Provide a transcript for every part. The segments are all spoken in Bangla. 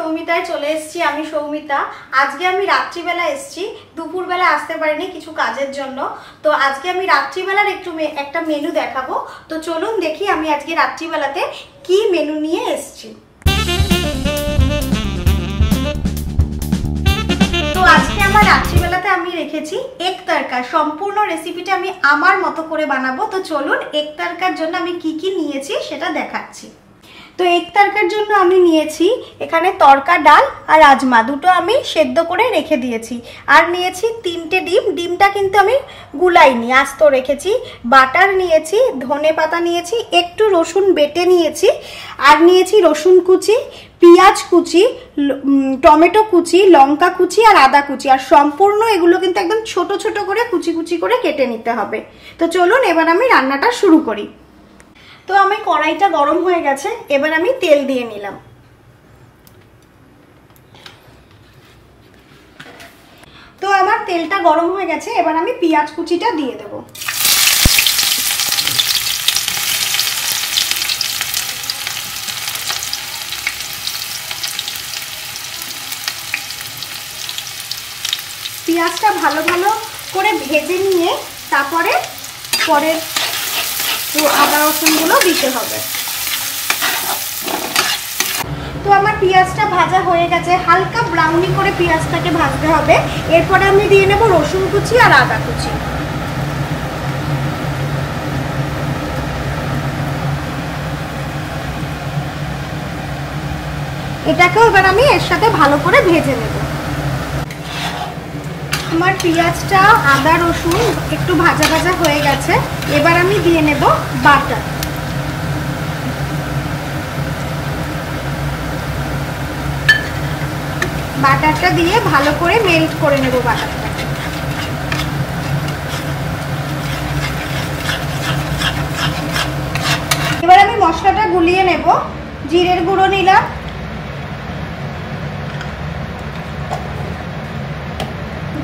সৌমিতায় চলে এসেছি। আমি সৌমিতা। আজকে আমি রাত্রিবেলা এসেছি, দুপুরবেলা আসতে পারিনি কিছু কাজের জন্য। তো আজকে আমি রাত্রিবেলার একটা মেনু দেখাবো। তো চলুন দেখি আমি আজকে রাত্রিবেলাতে কি মেনু নিয়ে এসেছি। তো আজকে আমার রাত্রিবেলাতে আমি রেখেছি এগ তড়কা। সম্পূর্ণ রেসিপিটা আমি আমার মতো করে বানাবো। তো চলুন এগ তড়কার জন্য আমি কি নিয়েছি সেটা দেখাচ্ছি। তো এগ তড়কার জন্য আমি নিয়েছি এখানে তড়কা ডাল আর রাজমা, দুটো আমি সেদ্ধ করে রেখে দিয়েছি। আর নিয়েছি 3টে ডিম। ডিমটা কিন্তু আমি গুলাইনি, আস্ত রেখেছি। বাটার নিয়েছি, ধনে পাতা নিয়েছি, একটু রসুন বেটে নিয়েছি, আর নিয়েছি রসুন কুচি, পেঁয়াজ কুচি, টমেটো কুচি, লঙ্কা কুচি আর আদা কুচি। আর সম্পূর্ণ এগুলো কিন্তু একদম ছোট ছোট করে কুচি কুচি করে কেটে নিতে হবে। তো চলুন এবার আমি রান্নাটা শুরু করি। তো আমি কড়াইটা গরম হয়ে গেছে, এবার আমি তেল দিয়ে নিলাম। তো আমার তেলটা গরম হয়ে গেছে, এবার আমি পেঁয়াজ কুচিটা দিয়ে দেব। পেঁয়াজটা ভালো করে ভেজে নিয়ে তারপরে তো আদা রসুনগুলো দিতে হবে। তো আমার পেঁয়াজটা ভাজা হয়ে গেছে, হালকা ব্রাউনি করে পেঁয়াজটাকে ভাজতে হবে। এরপরে আমি দিয়ে নেব রসুন কুচি আর আদা কুচি। এটাকেও এবার আমি এর সাথে ভালো করে ভেজে নেব। আমার পেঁয়াজটা আদা রসুন একটু ভাজা হয়ে গেছে, এবার আমি দিয়ে নেব বাটার। বাটারটা দিয়ে ভালো করে মেল্ট করে নেব বাটারটা। এবার আমি মশলাটা গুলিয়ে নেব। জিরের গুঁড়ো নিলাম,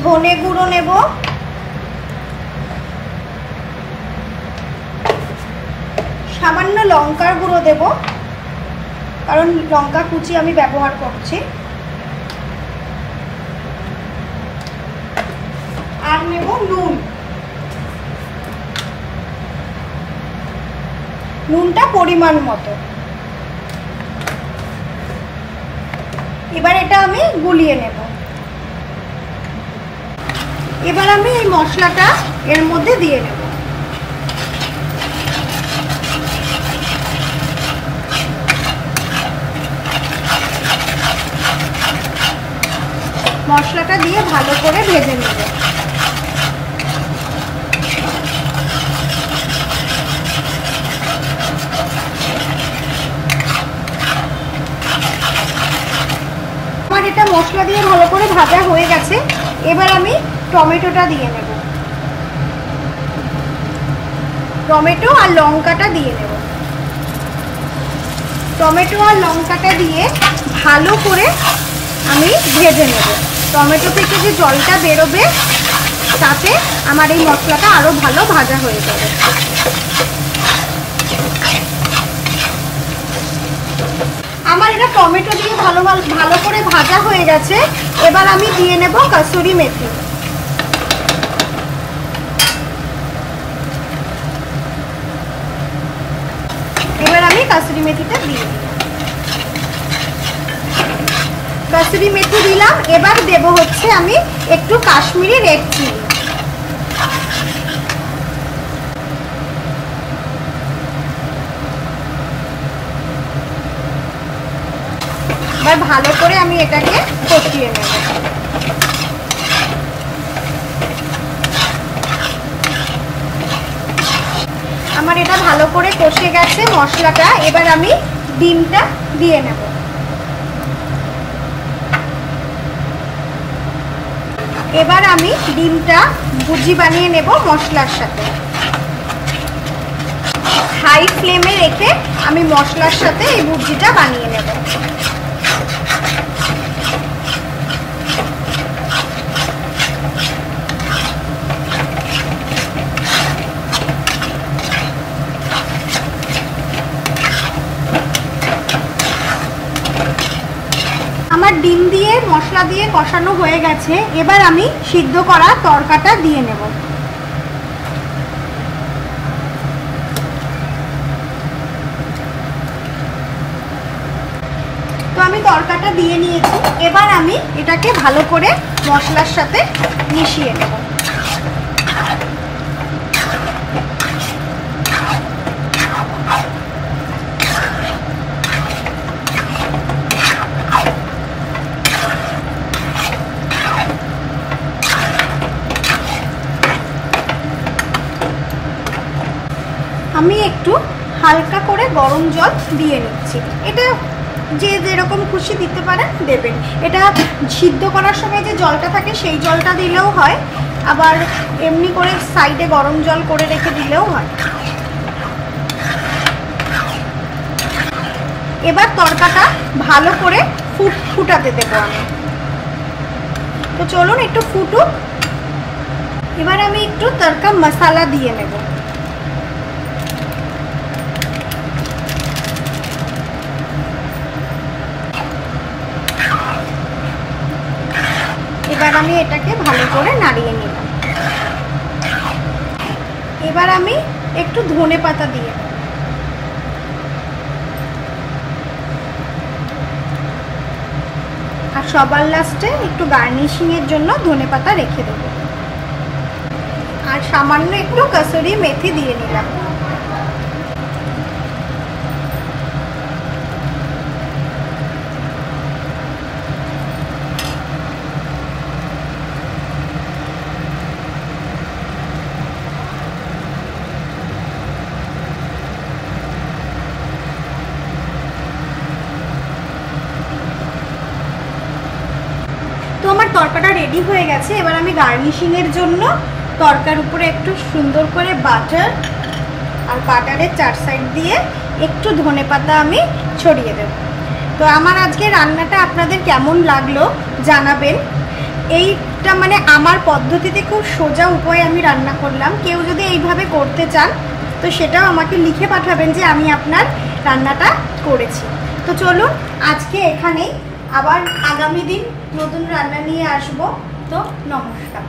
ধনে গুঁড়ো নেব, সামান্য লঙ্কার গুঁড়ো দেব, কারণ লঙ্কা কুচি আমি ব্যবহার করছি। আর নেব নুনটা পরিমাণ মতো। এবার এটা আমি গুলিয়ে নেব। এবার আমি এই মশলাটা এর মধ্যে দিয়ে নেব। মশলাটা দিয়ে ভালো করে ভেজে নেব। আমার এটা মশলা দিয়ে ভালো করে ভাজা হয়ে গেছে, এবার আমি টমেটোটা দিয়ে নেব। টমেটো আর লঙ্কাটা দিয়ে নেব। টমেটো আর লঙ্কাটা দিয়ে ভালো করে আমি ভেজে নেব। টমেটো থেকে যে জলটা বেরোবে তাতে আমার এই মশলাটা আরো ভালো ভাজা হয়ে যাবে। আমার এটা টমেটো দিয়ে ভালো করে ভাজা হয়ে গেছে, এবার আমি দিয়ে নেব কসুরি মেথি। এবার আমি কসুরি মেথিটা দিয়ে দিই। কসুরি মেথি দিলাম, এবার দেব হচ্ছে আমি একটু কাশ্মীরি রেড চিলি। এবার ভালো করে আমি এটাকে কষিয়ে নেব। আমার এটা ভালো করে কষে গেছে মশলাটা, এবার আমি ডিমটা দিয়ে নেব। এবার আমি ডিমটা ভুজি বানিয়ে নেব মশলার সাথে। হাই ফ্লেমে রেখে আমি মশলার সাথে এই ভুজিটা বানিয়ে নেব। ডিম দিয়ে মশলা দিয়ে কষানো হয়ে গেছে, এবার আমি সিদ্ধ করা তরকাটা দিয়ে নেব। তো আমি তরকাটা দিয়ে নিয়েছি, এবার আমি এটাকে ভালো করে মশলার সাথে মিশিয়ে নেব। আমি একটু হালকা করে গরম জল দিয়ে নিচ্ছি, এটা যে যেরকম খুশি দিতে পারেন দেবেন। এটা সিদ্ধ করার সময় যে জলটা থাকে সেই জলটা দিলেও হয়, আবার এমনি করে সাইডে গরম জল করে রেখে দিলেও হয়। এবার তরকাটা ভালো করে ফুটাতে দেবো আমি। তো চলুন একটু ফুটুক, এবার আমি একটু তরকা মশলা দিয়ে নেব। এবার আমি এটাকে ভালো করে নাড়িয়ে নিলাম। এবার আমি একটু ধনেপাতা দিয়ে দেব। আর সবার লাস্টে একটু গার্নিশিং এর জন্য ধনেপাতা রেখে দেব। আর সামান্য একটু কসুরি মেথি দিয়ে নিলাম। তো আমার তরকাটা রেডি হয়ে গেছে, এবার আমি গার্নিশিং এর জন্য তরকার উপরে একটু সুন্দর করে বাটার আর বাটারের চার সাইড দিয়ে একটু ধনেপাতা আমি ছড়িয়ে দেব। তো আমার আজকে রান্নাটা আপনাদের কেমন লাগলো জানাবেন। এইটা মানে আমার পদ্ধতিতে খুব সোজা উপায়ে আমি রান্না করলাম। কেউ যদি এইভাবে করতে চান তো সেটাও আমাকে লিখে পাঠাবেন যে আমি আপনার রান্নাটা করেছি। তো চলুন আজকে এখানেই, আবার আগামী দিন নতুন রান্না নিয়ে আসবো। তো নমস্কার।